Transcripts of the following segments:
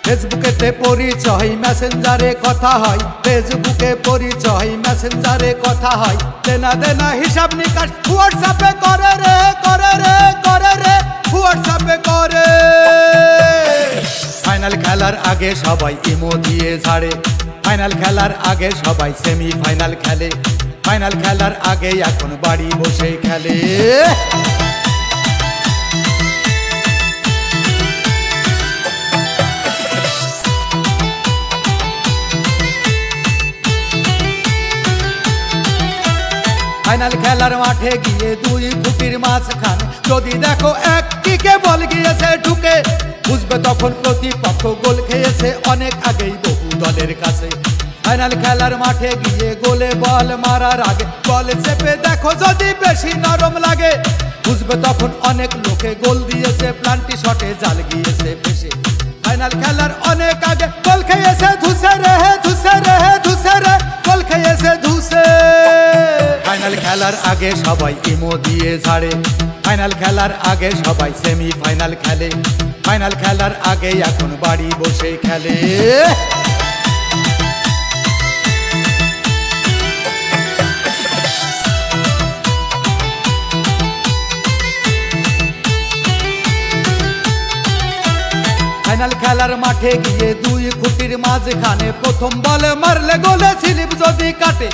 ফেসবুকেতে পরিচয় মেসেঞ্জারে কথা হয়, ফেসবুকে পরিচয় মেসেঞ্জারে কথা হয়, দেনা দেনা হিসাব নিকাশ হোয়াটসঅ্যাপে করে রে করে রে করে রে হোয়াটসঅ্যাপে করে। ফাইনাল খেলার আগে সবাই ইমো দিয়ে ঝাড়ে, ফাইনাল খেলার আগে সবাই সেমিফাইনাল খেলে, ফাইনাল খেলার আগে এখন বাড়ি বসে খেলে। ফাইনাল খেলার মাঠে গিয়ে দুই ফুটির মাঝখানে যদি দেখো এক কিকে বল গিয়েছে ঢুকে, বুঝবে তখন প্রতিপক্ষ গোল খেয়েছে অনেক আগেই বহু দলের কাছে। ফাইনাল খেলার মাঠে গিয়ে গোলে বল মারার আগে বল চেপে দেখো যদি বেশি নরম লাগে, বুঝবে তখন অনেক লোকে গোল দিয়েছে প্লান্টি শটে জাল গিয়েছে ফেসে। ফাইনাল খেলার অনেক আগে গোল খেয়েছে ধুসে রে ধুসে রে ধুসে রে গোল খেয়েছে ধুসে। ফাইনাল খেলার আগে সবাই ইমো দিয়ে ঝাড়ে, ফাইনাল খেলার আগে সবাই সেমিফাইনাল খেলে, ফাইনাল খেলার আগে এখন বাড়ি বসে খেলে। ফাইনাল খেলার মাঠে গিয়ে দুই খুঁটির মাঝখানে প্রথম বলে মারলে গোলে স্লিপ যদি কাটে,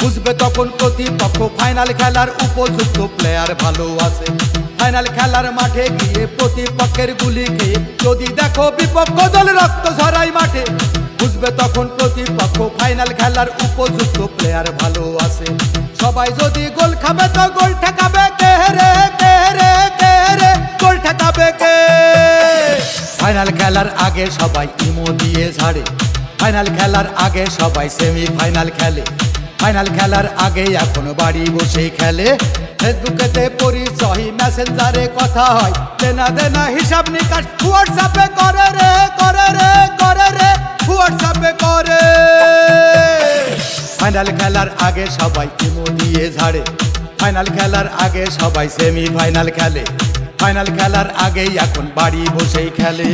বুঝবে তখন প্রতিপক্ষ ফাইনাল খেলার উপযুক্ত প্লেয়ার ভালো আছে। ফাইনাল খেলার মাঠে গিয়ে প্রতিপক্ষের গুলি খেয়ে যদি দেখো বিপক্ষ দল রক্ত ঝরাই মাঠে, বুঝবে তখন প্রতিপক্ষ ফাইনাল খেলার উপযুক্ত প্লেয়ার ভালো আছে। সবাই যদি গোল খাবে তো গোল ঠেকাবে কে রে কে রে কে রে গোল ঠেকাবে কে। ফাইনাল খেলার আগে সবাই ইমো দিয়ে ঝাড়ে, ফাইনাল খেলার আগে সবাই সেমিফাইনাল খেলে, ফাইনাল খেলার আগে এখন বাড়ি বসে খেলে। ফেসবুকেতে পরিচয় মেসেঞ্জারে কথা হয়, দেনা দেনা হিসাব নিকাশ হোয়াটসঅ্যাপে করে রে করে রে করে রে হোয়াটসঅ্যাপে করে। ফাইনাল খেলার আগে সবাই ইমো দিয়ে ঝাড়ে, ফাইনাল খেলার আগে সবাই সেমিফাইনাল খেলে, ফাইনাল খেলার আগেই এখন বাড়ি বসেই খেলে।